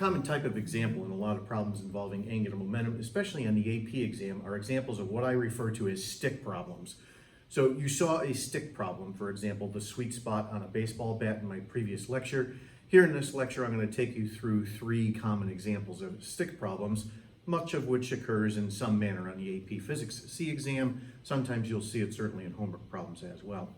common type of example in a lot of problems involving angular momentum, especially on the AP exam, are examples of what I refer to as stick problems. So you saw a stick problem, for example, the sweet spot on a baseball bat in my previous lecture. Here in this lecture, I'm going to take you through 3 common examples of stick problems, much of which occurs in some manner on the AP Physics C exam. Sometimes you'll see it certainly in homework problems as well.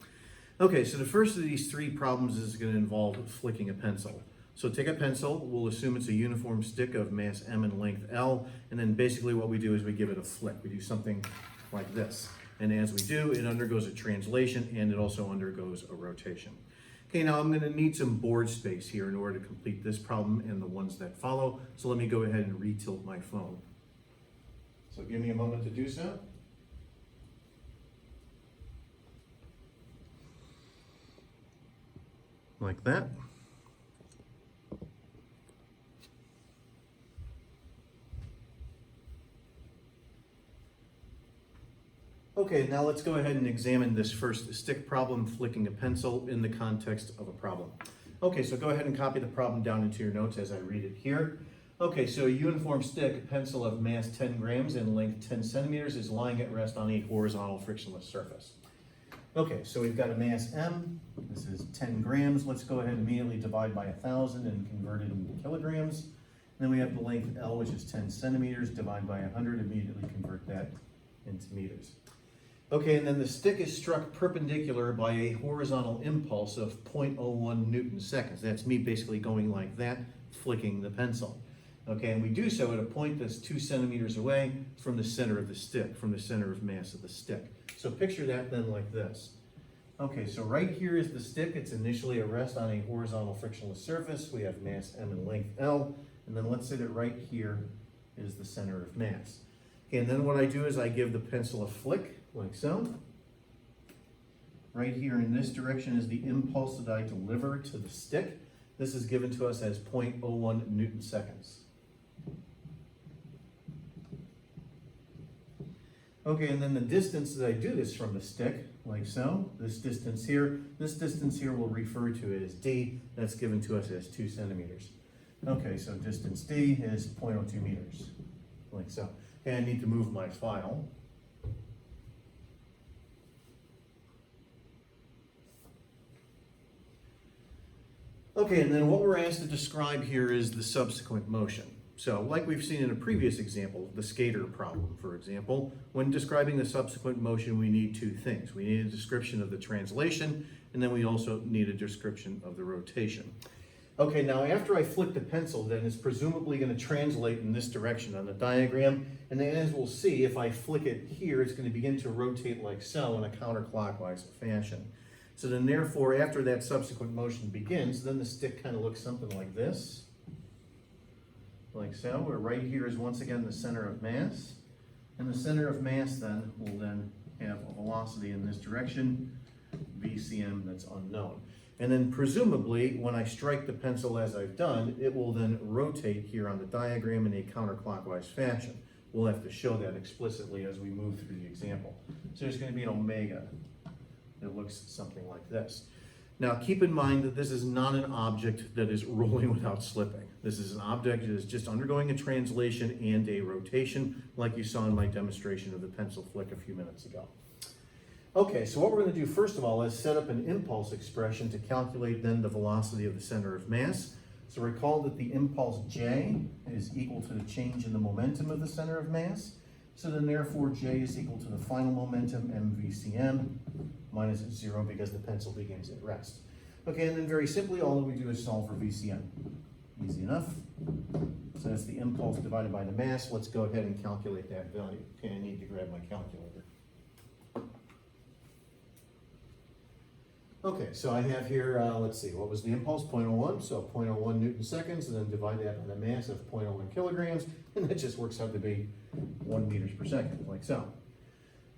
Okay, so the first of these 3 problems is going to involve flicking a pencil. So take a pencil, we'll assume it's a uniform stick of mass m and length L, and then basically what we do is we give it a flick. We do something like this. And as we do, it undergoes a translation and it also undergoes a rotation. Okay, now I'm going to need some board space here in order to complete this problem and the ones that follow. So let me go ahead and retilt my phone. So give me a moment to do so. Like that. Okay, now let's go ahead and examine this first stick problem, flicking a pencil, in the context of a problem. Okay, so go ahead and copy the problem down into your notes as I read it here. Okay, so a uniform stick, a pencil of mass 10 grams and length 10 centimeters is lying at rest on a horizontal frictionless surface. Okay, so we've got a mass m, this is 10 grams. Let's go ahead and immediately divide by 1,000 and convert it into kilograms. And then we have the length L, which is 10 centimeters, divide by 100, immediately convert that into meters. Okay, and then the stick is struck perpendicular by a horizontal impulse of 0.01 Newton seconds. That's me basically going like that, flicking the pencil. Okay, and we do so at a point that's 2 centimeters away from the center of the stick, from the center of mass of the stick. So picture that then like this. Okay, so right here is the stick. It's initially at rest on a horizontal frictionless surface. We have mass m and length L, and then let's say that right here is the center of mass. Okay, and then what I do is I give the pencil a flick, like so. Right here in this direction is the impulse that I deliver to the stick. This is given to us as 0.01 Newton seconds. Okay, and then the distance that I do this from the stick, like so, this distance here we'll refer to as d. That's given to us as 2 centimeters. Okay, so distance d is 0.02 meters, like so. And I need to move my file. Okay, and then what we're asked to describe here is the subsequent motion. So, like we've seen in a previous example, the skater problem, for example, when describing the subsequent motion, we need 2 things. We need a description of the translation, and then we also need a description of the rotation. Okay, now after I flick the pencil, then it's presumably going to translate in this direction on the diagram, and then as we'll see, if I flick it here, it's going to begin to rotate like so in a counterclockwise fashion. So then therefore, after that subsequent motion begins, then the stick kind of looks something like this. Like so, where right here is once again the center of mass. And the center of mass then will then have a velocity in this direction, VCM, that's unknown. And then presumably, when I strike the pencil as I've done, it will then rotate here on the diagram in a counterclockwise fashion. We'll have to show that explicitly as we move through the example. So there's going to be an omega. It looks something like this. Now keep in mind that this is not an object that is rolling without slipping. This is an object that is just undergoing a translation and a rotation, like you saw in my demonstration of the pencil flick a few minutes ago. Okay, so what we're going to do first of all is set up an impulse expression to calculate then the velocity of the center of mass. So recall that the impulse J is equal to the change in the momentum of the center of mass. So then therefore J is equal to the final momentum mvcm minus 0 because the pencil begins at rest. Okay, and then very simply all that we do is solve for VCM. Easy enough. So that's the impulse divided by the mass. Let's go ahead and calculate that value. Okay, I need to grab my calculator. Okay, so I have here, let's see, what was the impulse? 0.01, so 0.01 Newton seconds, and then divide that by the mass of 0.01 kilograms, and that just works out to be 1 meters per second, like so.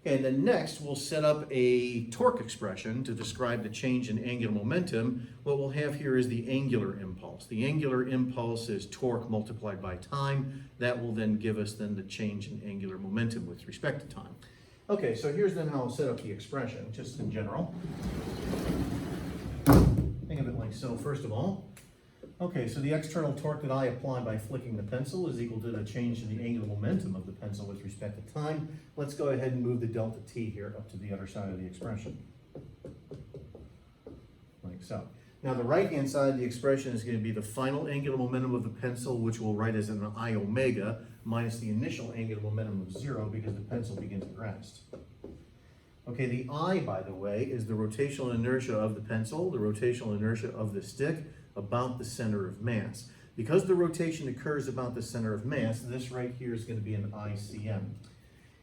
Okay, and then next we'll set up a torque expression to describe the change in angular momentum. What we'll have here is the angular impulse. The angular impulse is torque multiplied by time. That will then give us then the change in angular momentum with respect to time. Okay, so here's then how I'll set up the expression, just in general. Think of it like so. First of all, Okay, so the external torque that I apply by flicking the pencil is equal to the change in the angular momentum of the pencil with respect to time. Let's go ahead and move the delta t here up to the other side of the expression. Like so. Now the right-hand side of the expression is going to be the final angular momentum of the pencil, which we'll write as an I omega, minus the initial angular momentum of 0 because the pencil begins at rest. Okay, the I, by the way, is the rotational inertia of the pencil, the rotational inertia of the stick, about the center of mass. Because the rotation occurs about the center of mass, this right here is going to be an ICM.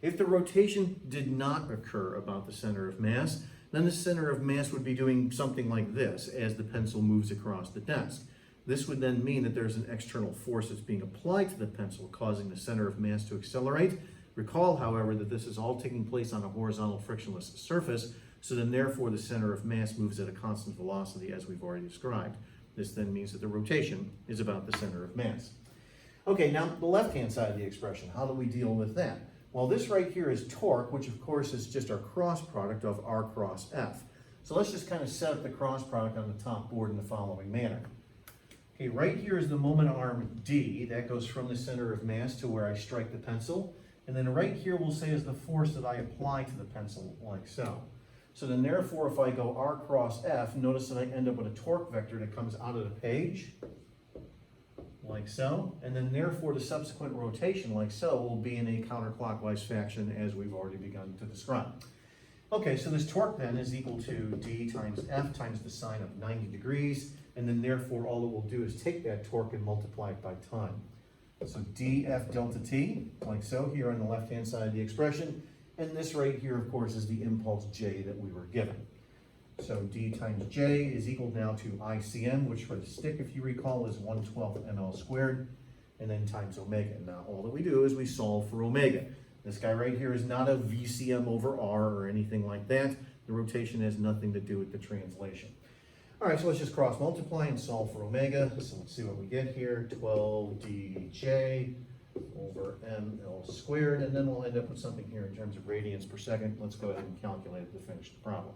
If the rotation did not occur about the center of mass, then the center of mass would be doing something like this as the pencil moves across the desk. This would then mean that there's an external force that's being applied to the pencil, causing the center of mass to accelerate. Recall, however, that this is all taking place on a horizontal frictionless surface, so then therefore the center of mass moves at a constant velocity as we've already described. This then means that the rotation is about the center of mass. Okay, now the left-hand side of the expression, how do we deal with that? Well, this right here is torque, which of course is just our cross product of R cross F. So let's just kind of set up the cross product on the top board in the following manner. Okay, right here is the moment arm D, that goes from the center of mass to where I strike the pencil. And then right here we'll say is the force that I apply to the pencil, like so. So then therefore, if I go R cross F, notice that I end up with a torque vector that comes out of the page, like so. And then therefore, the subsequent rotation, like so, will be in a counterclockwise fashion as we've already begun to describe. Okay, so this torque then is equal to D times F times the sine of 90 degrees. And then therefore, all it will do is take that torque and multiply it by time. So dF delta t, like so, here on the left-hand side of the expression. And this right here, of course, is the impulse J that we were given. So D times J is equal now to ICM, which for the stick, if you recall, is 1/12 ml squared, and then times omega. Now, all that we do is we solve for omega. This guy right here is not a VCM over R or anything like that. The rotation has nothing to do with the translation. All right, so let's just cross multiply and solve for omega. So let's see what we get here. 12dJ over ml squared, and then we'll end up with something here in terms of radians per second. Let's go ahead and calculate it to finish the problem.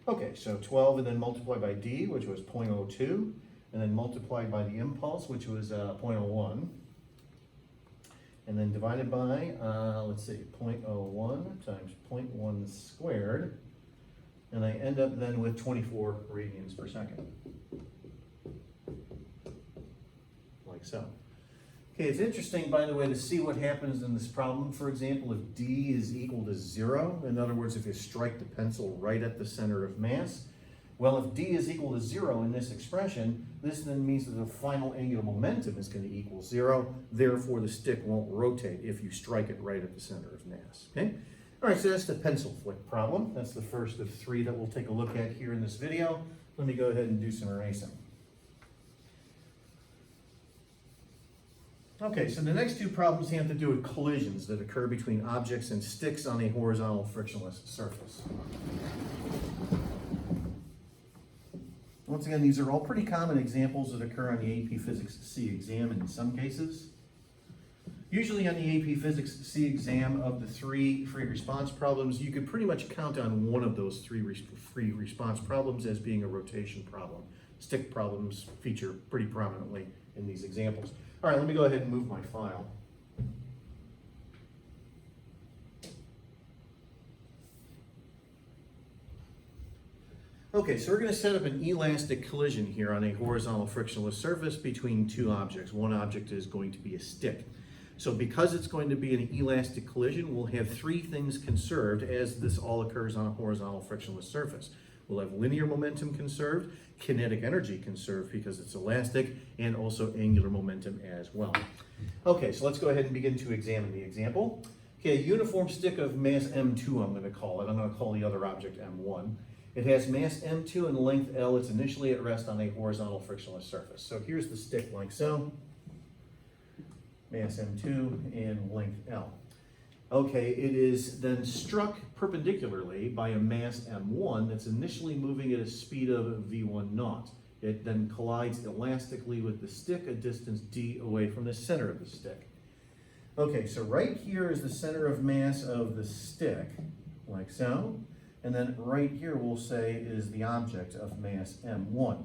Okay, so 12 and then multiplied by D, which was 0.02, and then multiplied by the impulse, which was 0.01, and then divided by, let's see, 0.01 times 0.1 squared, and I end up then with 24 radians per second, like so. Okay, it's interesting, by the way, to see what happens in this problem. For example, if D is equal to 0, in other words, if you strike the pencil right at the center of mass, well, if D is equal to 0 in this expression, this then means that the final angular momentum is going to equal 0. Therefore, the stick won't rotate if you strike it right at the center of mass. Okay? All right, so that's the pencil flick problem. That's the first of 3 that we'll take a look at here in this video. Let me go ahead and do some erasing. Okay, so the next 2 problems have to do with collisions that occur between objects and sticks on a horizontal frictionless surface. Once again, these are all pretty common examples that occur on the AP Physics C exam in some cases. Usually on the AP Physics C exam, of the 3 free response problems, you could pretty much count on one of those 3 free response problems as being a rotation problem. Stick problems feature pretty prominently in these examples. All right, let me go ahead and move my file. Okay, so we're going to set up an elastic collision here on a horizontal frictionless surface between 2 objects. One object is going to be a stick. So because it's going to be an elastic collision, we'll have 3 things conserved as this all occurs on a horizontal frictionless surface. We'll have linear momentum conserved, kinetic energy conserved because it's elastic, and also angular momentum as well. Okay, so let's go ahead and begin to examine the example. Okay, a uniform stick of mass M2, I'm going to call it. I'm going to call the other object M1. It has mass M2 and length L. It's initially at rest on a horizontal frictionless surface. So here's the stick like so. Mass M2 and length L. Okay, it is then struck perpendicularly by a mass M1 that's initially moving at a speed of V1 naught. It then collides elastically with the stick a distance d away from the center of the stick. Okay, so right here is the center of mass of the stick, like so. And then right here we'll say is the object of mass M1.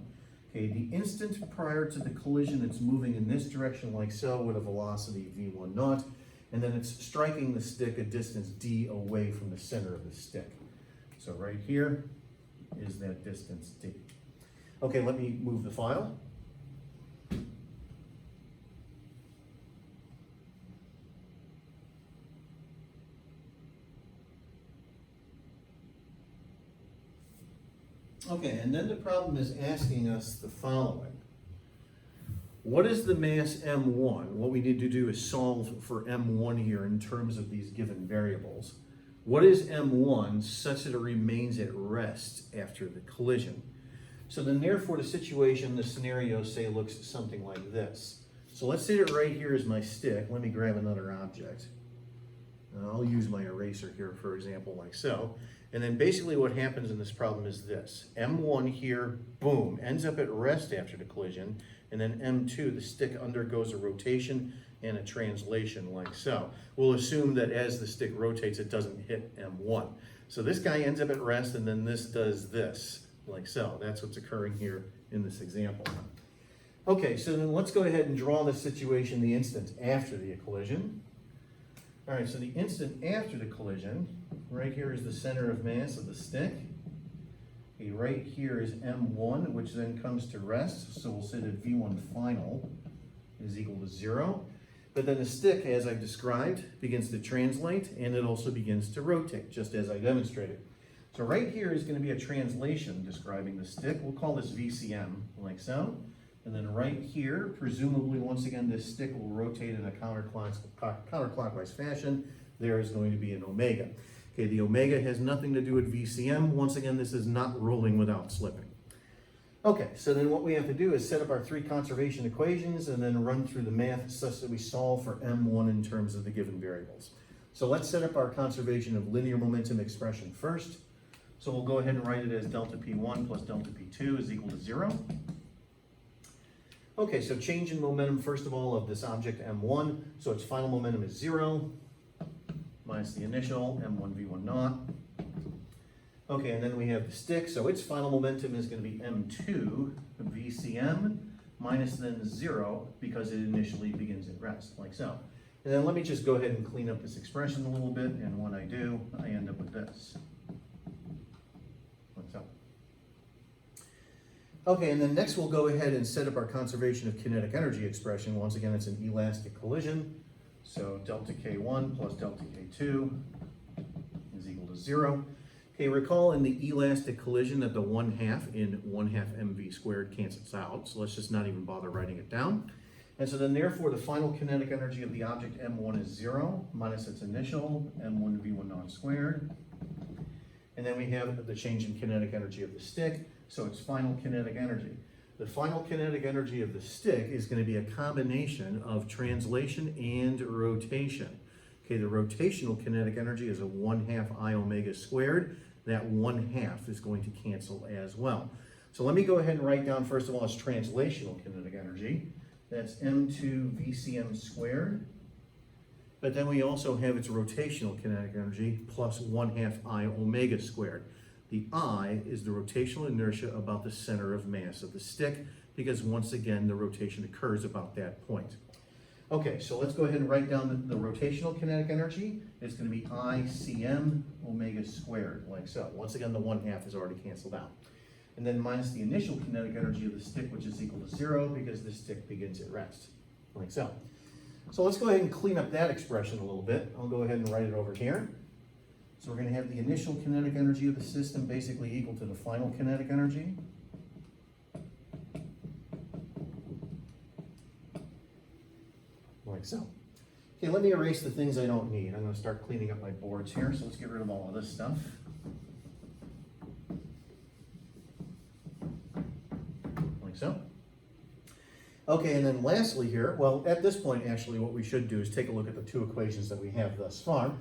Okay, the instant prior to the collision, it's moving in this direction like so with a velocity v1 naught, and then it's striking the stick a distance d away from the center of the stick. So right here is that distance d. Okay, let me move the file. Okay, and then the problem is asking us the following. What is the mass m1? What we need to do is solve for m1 here in terms of these given variables. What is m1 such that it remains at rest after the collision? So then therefore the situation, the scenario, say, looks something like this. So let's say that right here is my stick. Let me grab another object. I'll use my eraser here, for example, like so. And then basically what happens in this problem is this. M1 here, boom, ends up at rest after the collision. And then M2, the stick undergoes a rotation and a translation like so. We'll assume that as the stick rotates, it doesn't hit M1. So this guy ends up at rest, and then this does this, like so. That's what's occurring here in this example. Okay, so then let's go ahead and draw the situation the instant after the collision. All right, so the instant after the collision, right here is the center of mass of the stick. Okay, right here is M1, which then comes to rest. So we'll say that V1 final is equal to 0. But then the stick, as I've described, begins to translate, and it also begins to rotate, just as I demonstrated. So right here is going to be a translation describing the stick. We'll call this VCM, like so. And then right here, presumably, once again, this stick will rotate in a counterclockwise fashion. There is going to be an omega. Okay, the omega has nothing to do with VCM. Once again, this is not rolling without slipping. Okay, so then what we have to do is set up our three conservation equations and then run through the math such that we solve for M1 in terms of the given variables. So let's set up our conservation of linear momentum expression first. So we'll go ahead and write it as delta P1 plus delta P2 is equal to 0. Okay, so change in momentum, first of all, of this object M1. So its final momentum is 0 minus the initial M1 V1 naught. Okay, and then we have the stick. So its final momentum is going to be M2 VCM minus then 0 because it initially begins at rest, like so. And then let me just go ahead and clean up this expression a little bit. And when I do, I end up with this. Like so. Okay, and then next we'll go ahead and set up our conservation of kinetic energy expression. Once again, it's an elastic collision. So delta K1 plus delta K2 is equal to 0. Okay, recall in the elastic collision that the 1/2 in 1/2 mv squared cancels out. So let's just not even bother writing it down. And so then therefore the final kinetic energy of the object M1 is 0 minus its initial M1 V1 naught squared. And then we have the change in kinetic energy of the stick. So its final kinetic energy. The final kinetic energy of the stick is going to be a combination of translation and rotation. Okay, the rotational kinetic energy is a 1/2 I omega squared. That 1/2 is going to cancel as well. So let me go ahead and write down first of all its translational kinetic energy. That's M2 VCM squared. But then we also have its rotational kinetic energy plus 1/2 I omega squared. The I is the rotational inertia about the center of mass of the stick, because once again, the rotation occurs about that point. Okay, so let's go ahead and write down the rotational kinetic energy. It's going to be ICM omega squared, like so. Once again, the 1/2 is already canceled out. And then minus the initial kinetic energy of the stick, which is equal to 0, because the stick begins at rest, like so. So let's go ahead and clean up that expression a little bit. I'll go ahead and write it over here. So we're going to have the initial kinetic energy of the system basically equal to the final kinetic energy. Like so. Okay, let me erase the things I don't need. I'm going to start cleaning up my boards here, so let's get rid of all of this stuff. Like so. Okay, and then lastly here, well, at this point, actually, what we should do is take a look at the two equations that we have thus far.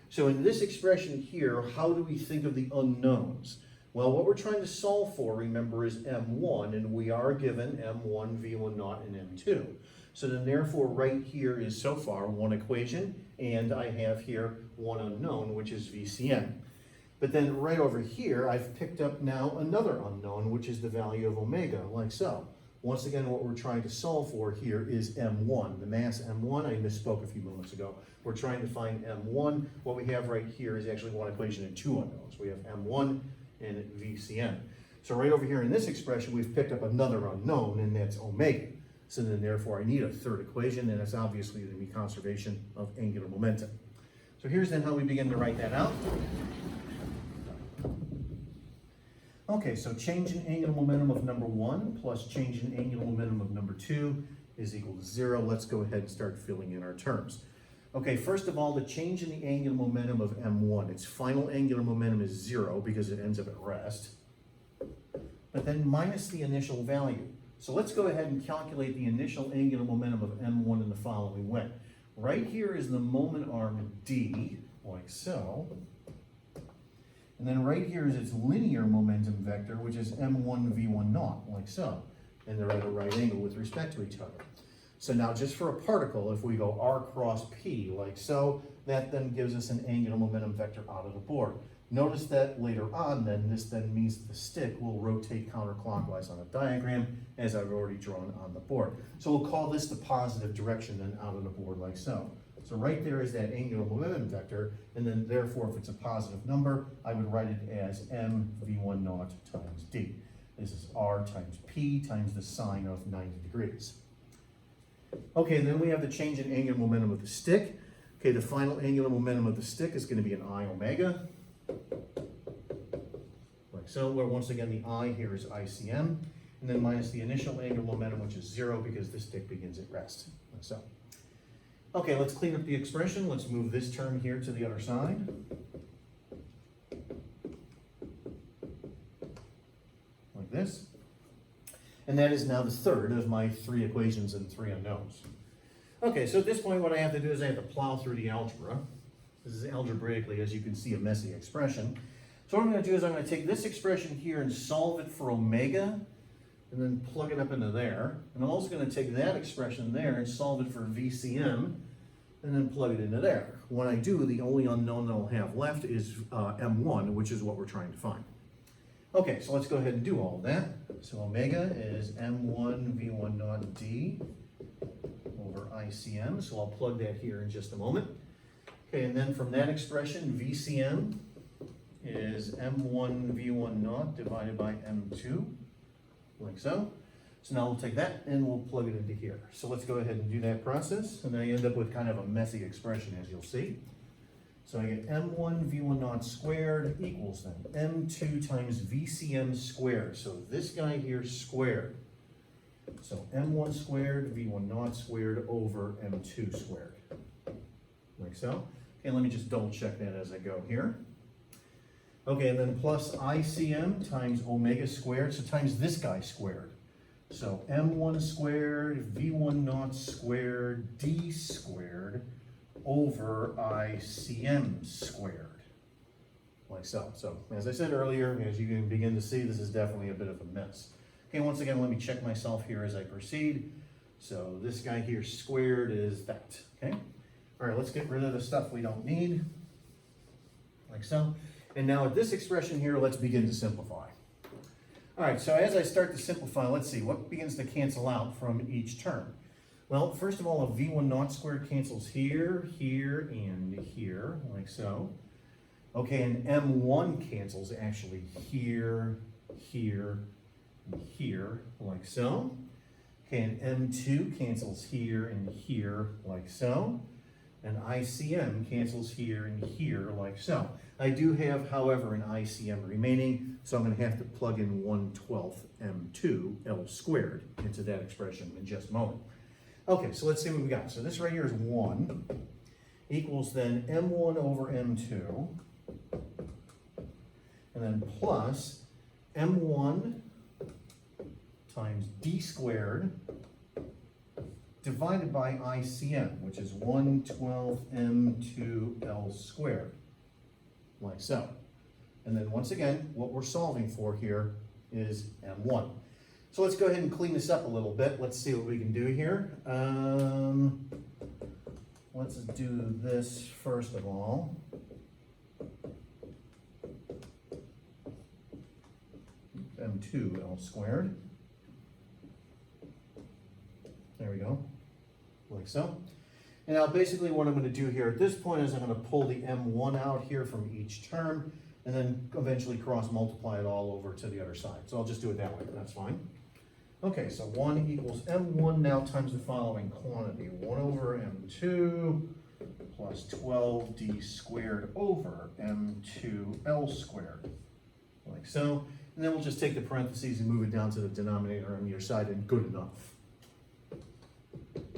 So in this expression here, how do we think of the unknowns? Well, what we're trying to solve for, remember, is M1, and we are given M1, V1 naught, and M2. So then therefore, right here is so far one equation, and I have here one unknown, which is VCM. But then right over here, I've picked up now another unknown, which is the value of omega, like so. Once again, what we're trying to solve for here is M1, the mass M1. I misspoke a few moments ago. We're trying to find M1. What we have right here is actually one equation and two unknowns. We have M1 and VCM. So right over here in this expression, we've picked up another unknown, and that's omega. So then therefore I need a third equation, and it's obviously the reconservation of angular momentum. So here's then how we begin to write that out. Okay, so change in angular momentum of number 1 plus change in angular momentum of number 2 is equal to 0. Let's go ahead and start filling in our terms. Okay, first of all, the change in the angular momentum of M1, its final angular momentum is 0 because it ends up at rest, but then minus the initial value. So let's go ahead and calculate the initial angular momentum of M1 in the following way. Right here is the moment arm D, like so. And then right here is its linear momentum vector, which is M1 V1 naught, like so. And they're at a right angle with respect to each other. So now just for a particle, if we go R cross P, like so, that then gives us an angular momentum vector out of the board. Notice that later on then, this then means the stick will rotate counterclockwise on the diagram, as I've already drawn on the board. So we'll call this the positive direction then out of the board, like so. So right there is that angular momentum vector, and then therefore if it's a positive number, I would write it as M V1 naught times D. This is R times P times the sine of 90 degrees. Okay, and then we have the change in angular momentum of the stick. Okay, the final angular momentum of the stick is going to be an I omega. Like so, where once again the I here is ICM, and then minus the initial angular momentum, which is 0 because the stick begins at rest. Like so. Okay, let's clean up the expression. Let's move this term here to the other side. Like this. And that is now the third of my 3 equations and 3 unknowns. Okay, so at this point what I have to do is I have to plow through the algebra. This is algebraically, as you can see, a messy expression. So what I'm going to do is I'm going to take this expression here and solve it for omega, and then plug it up into there. And I'm also going to take that expression there and solve it for VCM, and then plug it into there. When I do, the only unknown that I'll have left is M1, which is what we're trying to find. Okay, so let's go ahead and do all of that. So omega is M1 V1 naught D over ICM. So I'll plug that here in just a moment. Okay, and then from that expression, VCM is M1 V1 naught divided by M2, like so. So now we'll take that and we'll plug it into here. So let's go ahead and do that process. And then I end up with kind of a messy expression, as you'll see. So I get M1 V1 naught squared equals then M2 times VCM squared. So this guy here squared. So M1 squared V1 naught squared over M2 squared. Like so. Okay, let me just double check that as I go here. Okay, and then plus ICM times omega squared, so times this guy squared. So M1 squared, V1 naught squared, D squared over ICM squared. Like so. So, as I said earlier, as you can begin to see, this is definitely a bit of a mess. Okay, once again, let me check myself here as I proceed. So this guy here squared is that, okay? All right, let's get rid of the stuff we don't need. Like so. And now at this expression here, let's begin to simplify. All right, so as I start to simplify, let's see, what begins to cancel out from each term? Well, first of all, a V1 naught squared cancels here, here, and here, like so. Okay, and M1 cancels actually here, here, and here, like so. Okay, and M2 cancels here and here, like so. And ICM cancels here and here, like so. I do have, however, an ICM remaining, so I'm going to have to plug in 1/12 M2 L squared into that expression in just a moment. Okay, so let's see what we got. So this right here is 1 equals then M1 over M2, and then plus M1 times D squared divided by ICM, which is 1/12 M2 L squared, like so. And then once again, what we're solving for here is M1. So let's go ahead and clean this up a little bit. Let's see what we can do here. Let's do this first of all. m2L squared. There we go, like so. And now basically what I'm going to do here at this point is I'm going to pull the m1 out here from each term and then eventually cross multiply it all over to the other side. So I'll just do it that way, that's fine. Okay, so 1 equals m1 now times the following quantity. 1 over m2 plus 12d squared over m2L squared, like so. And then we'll just take the parentheses and move it down to the denominator on either side, and good enough.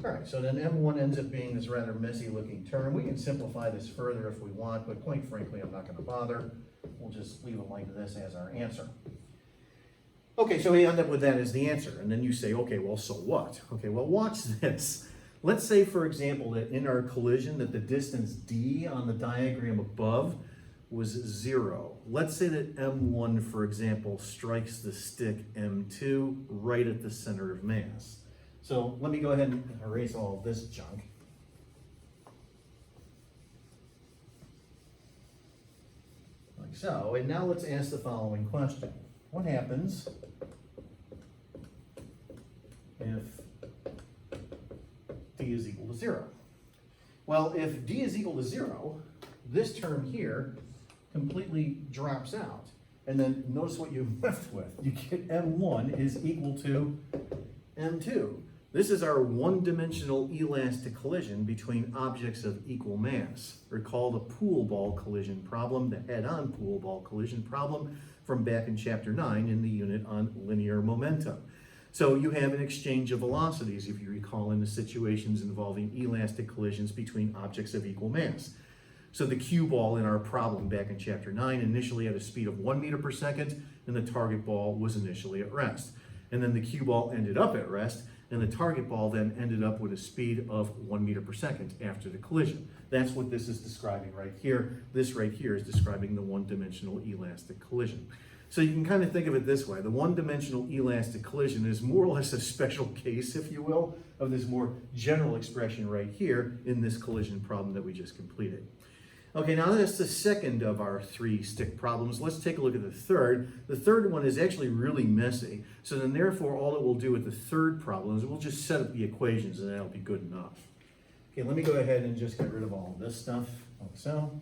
All right, so then m1 ends up being this rather messy looking term. We can simplify this further if we want, but quite frankly, I'm not going to bother. We'll just leave it like this as our answer. Okay, so we end up with that as the answer. And then you say, okay, well, so what? Okay, well, watch this. Let's say, for example, that in our collision that the distance d on the diagram above was 0. Let's say that m1, for example, strikes the stick m2 right at the center of mass. So let me go ahead and erase all of this junk. Like so, and now let's ask the following question. What happens if d is equal to 0? Well, if d is equal to 0, this term here completely drops out. And then notice what you're left with. You get m1 is equal to m2. This is our one-dimensional elastic collision between objects of equal mass. Recall the pool ball collision problem, the head-on pool ball collision problem from back in chapter 9 in the unit on linear momentum. So you have an exchange of velocities, if you recall, in the situations involving elastic collisions between objects of equal mass. So the cue ball in our problem back in chapter 9 initially had a speed of 1 meter per second, and the target ball was initially at rest. And then the cue ball ended up at rest, and the target ball then ended up with a speed of 1 meter per second after the collision. That's what this is describing right here. This right here is describing the one-dimensional elastic collision. So you can kind of think of it this way. The one-dimensional elastic collision is more or less a special case, if you will, of this more general expression right here in this collision problem that we just completed. Okay, now that's the second of our 3 stick problems. Let's take a look at the third. The third one is actually really messy. So then therefore, all it will do with the third problem is we'll just set up the equations and that'll be good enough. Okay, let me go ahead and just get rid of all of this stuff, like so.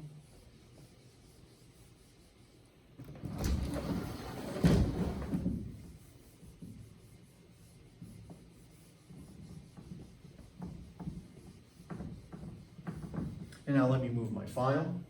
And now let me move my file.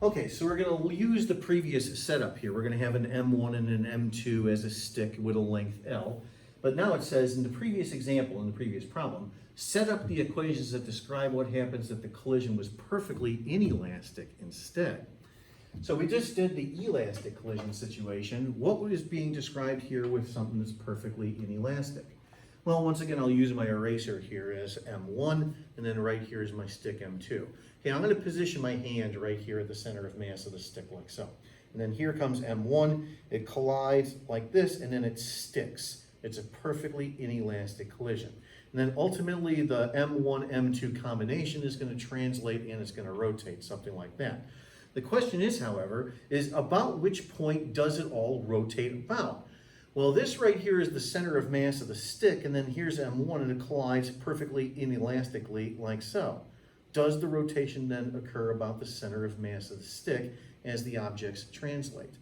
Okay, so we're going to use the previous setup here. We're going to have an M1 and an M2 as a stick with a length L. But now it says in the previous example, in the previous problem, set up the equations that describe what happens if the collision was perfectly inelastic instead. So we just did the elastic collision situation. What was being described here with something that's perfectly inelastic? Well, once again, I'll use my eraser here as M1, and then right here is my stick M2. Okay, I'm going to position my hand right here at the center of mass of the stick like so. And then here comes M1, it collides like this, and then it sticks. It's a perfectly inelastic collision. And then ultimately the M1, M2 combination is going to translate and it's going to rotate, something like that. The question is, however, is about which point does it all rotate about? Well, this right here is the center of mass of the stick, and then here's M1, and it collides perfectly inelastically like so. Does the rotation then occur about the center of mass of the stick as the objects translate?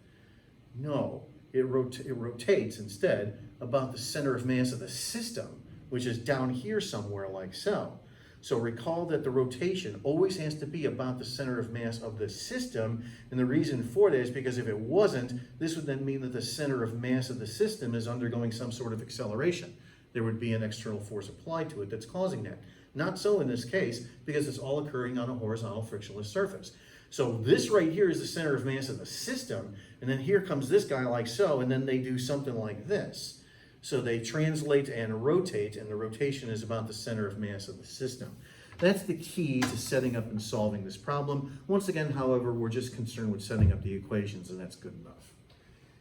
No, it rotates instead about the center of mass of the system, which is down here somewhere like so. So recall that the rotation always has to be about the center of mass of the system, and the reason for that is because if it wasn't, this would then mean that the center of mass of the system is undergoing some sort of acceleration. There would be an external force applied to it that's causing that. Not so in this case, because it's all occurring on a horizontal frictionless surface. So this right here is the center of mass of the system, and then here comes this guy like so, and then they do something like this. So they translate and rotate, and the rotation is about the center of mass of the system. That's the key to setting up and solving this problem. Once again, however, we're just concerned with setting up the equations, and that's good enough.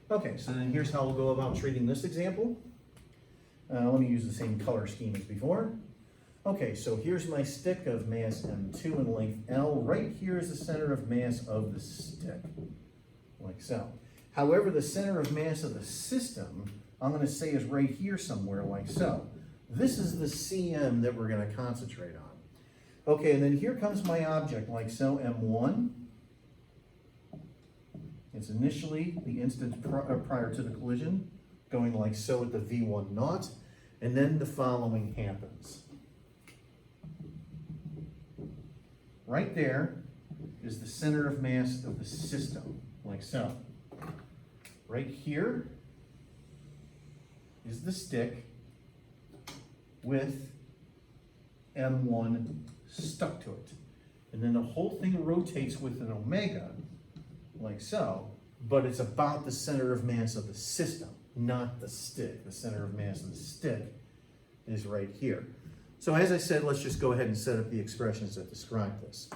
Okay, so then here's how we'll go about treating this example. Let me use the same color scheme as before. Okay, so here's my stick of mass M2 and length L. Right here is the center of mass of the stick, like so. However, the center of mass of the system, I'm going to say is right here somewhere, like so. This is the CM that we're going to concentrate on. Okay, and then here comes my object, like so, M1. It's initially the instant prior to the collision, going like so at the V1 naught, and then the following happens. Right there is the center of mass of the system, like so. Right here is the stick with M1 stuck to it. And then the whole thing rotates with an omega, like so, but it's about the center of mass of the system, not the stick. The center of mass of the stick is right here. So as I said, let's just go ahead and set up the expressions that describe this.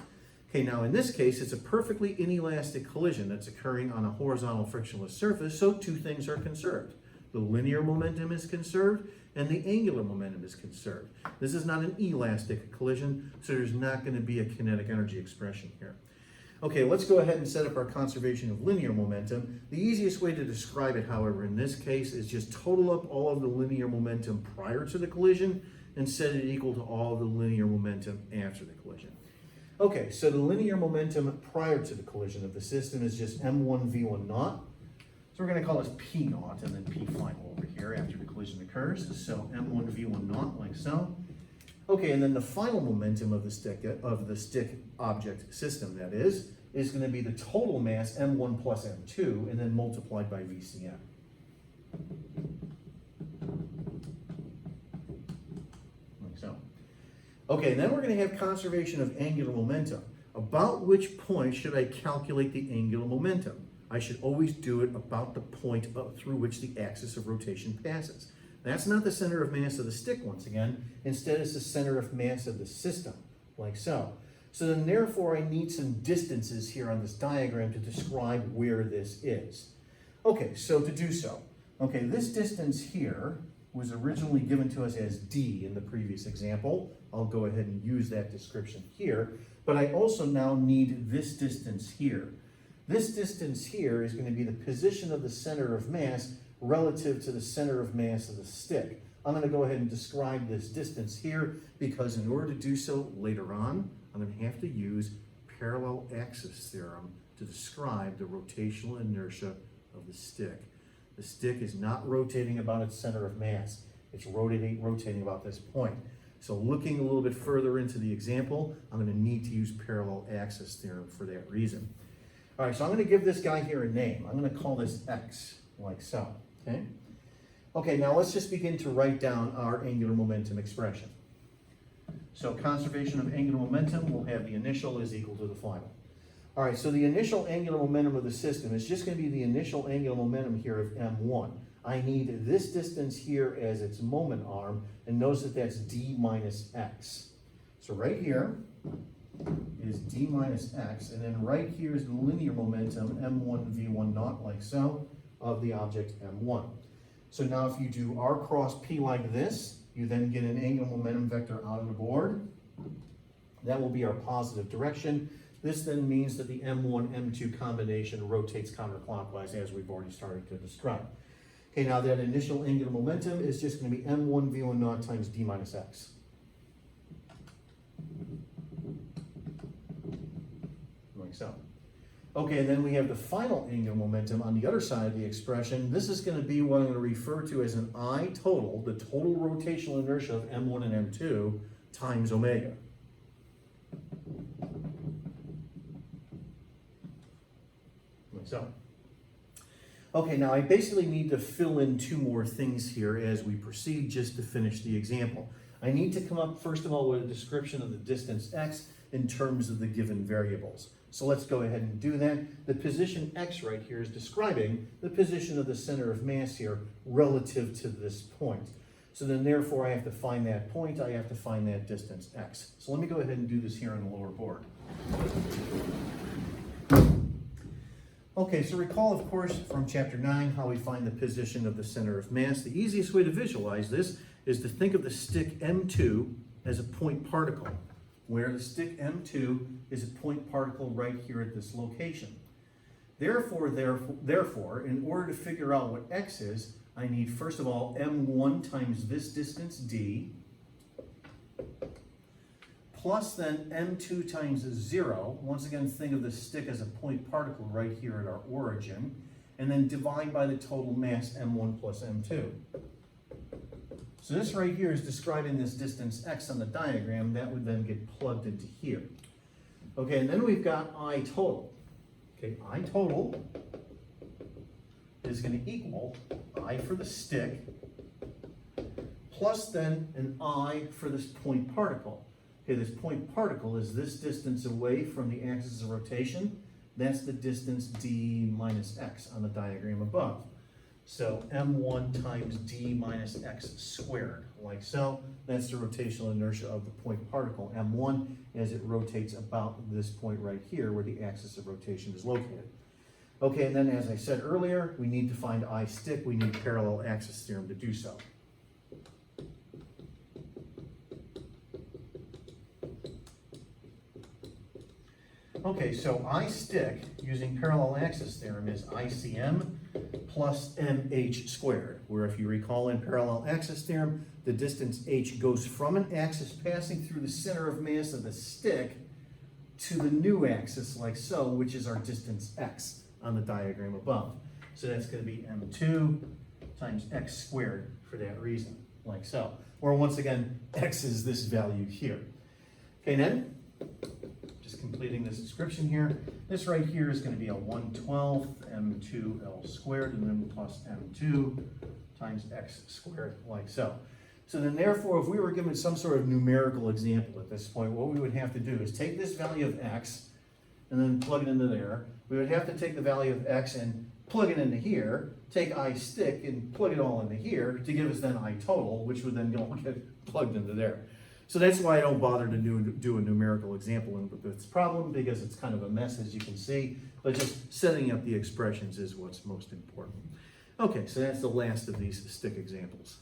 Okay, now in this case, it's a perfectly inelastic collision that's occurring on a horizontal frictionless surface, so two things are conserved. The linear momentum is conserved, and the angular momentum is conserved. This is not an elastic collision, so there's not going to be a kinetic energy expression here. Okay, let's go ahead and set up our conservation of linear momentum. The easiest way to describe it, however, in this case is just total up all of the linear momentum prior to the collision and set it equal to all of the linear momentum after the collision. Okay, so the linear momentum prior to the collision of the system is just M1 V1 naught. So we're going to call this P naught and then P final over here after the collision occurs. So M1 V1 naught, like so. Okay, and then the final momentum of the stick object system, that is going to be the total mass M1 plus M2 and then multiplied by VCM. Like so. Okay, then we're going to have conservation of angular momentum. About which point should I calculate the angular momentum? I should always do it about the point through which the axis of rotation passes. That's not the center of mass of the stick once again. Instead, it's the center of mass of the system, like so. So then therefore I need some distances here on this diagram to describe where this is. Okay, so to do so, okay, this distance here was originally given to us as D in the previous example. I'll go ahead and use that description here, but I also now need this distance here. This distance here is going to be the position of the center of mass relative to the center of mass of the stick. I'm going to go ahead and describe this distance here because in order to do so later on, I'm going to have to use parallel axis theorem to describe the rotational inertia of the stick. The stick is not rotating about its center of mass. It's rotating about this point. So looking a little bit further into the example, I'm going to need to use parallel axis theorem for that reason. All right, so I'm going to give this guy here a name. I'm going to call this X, like so. Okay? Okay, now let's just begin to write down our angular momentum expression. So conservation of angular momentum, we'll have the initial is equal to the final. All right, so the initial angular momentum of the system is just going to be the initial angular momentum here of M1. I need this distance here as its moment arm, and notice that that's D minus X. So right here is D minus X, and then right here is the linear momentum, M1 V1 naught, like so, of the object M1. So now if you do R cross P like this, you then get an angular momentum vector out of the board. That will be our positive direction. This then means that the M1, M2 combination rotates counterclockwise as we've already started to describe. Okay, now that initial angular momentum is just going to be M1 V1 naught times D minus X. Like so. Okay, and then we have the final angular momentum on the other side of the expression. This is going to be what I'm going to refer to as an I total, the total rotational inertia of M1 and M2 times omega. Like so. Okay, now I basically need to fill in two more things here as we proceed just to finish the example. I need to come up, first of all, with a description of the distance x in terms of the given variables. So let's go ahead and do that. The position x right here is describing the position of the center of mass here relative to this point. So then therefore I have to find that point, I have to find that distance x. So let me go ahead and do this here on the lower board. Okay, so recall, of course, from chapter 9 how we find the position of the center of mass. The easiest way to visualize this is to think of the stick M2 as a point particle, where the stick M2 is a point particle right here at this location. Therefore, in order to figure out what x is, I need, first of all, M1 times this distance d, plus then M2 times 0. Once again, think of the stick as a point particle right here at our origin, and then divide by the total mass M1 plus M2. So this right here is describing this distance x on the diagram. That would then get plugged into here. Okay, and then we've got I total. Okay, I total is going to equal I for the stick, plus then an I for this point particle. Okay, this point particle is this distance away from the axis of rotation. That's the distance d minus x on the diagram above. So m1 times d minus x squared, like so. That's the rotational inertia of the point particle, m1, as it rotates about this point right here where the axis of rotation is located. Okay, and then as I said earlier, we need to find I stick. We need parallel axis theorem to do so. Okay, so I stick, using parallel axis theorem, is ICM plus MH squared, where if you recall in parallel axis theorem, the distance h goes from an axis passing through the center of mass of the stick to the new axis, like so, which is our distance x on the diagram above. So that's going to be m2 times x squared for that reason, like so. Or once again, x is this value here. Okay, then, just completing this description here, this right here is going to be a 1/12 m2l squared, and then plus m2 times x squared, like so. So then therefore, if we were given some sort of numerical example at this point, what we would have to do is take this value of x and then plug it into there. We would have to take the value of x and plug it into here, take I stick and plug it all into here to give us then I total, which would then all get plugged into there. So that's why I don't bother to do a numerical example in this problem, because it's kind of a mess, as you can see, but just setting up the expressions is what's most important. Okay, so that's the last of these stick examples.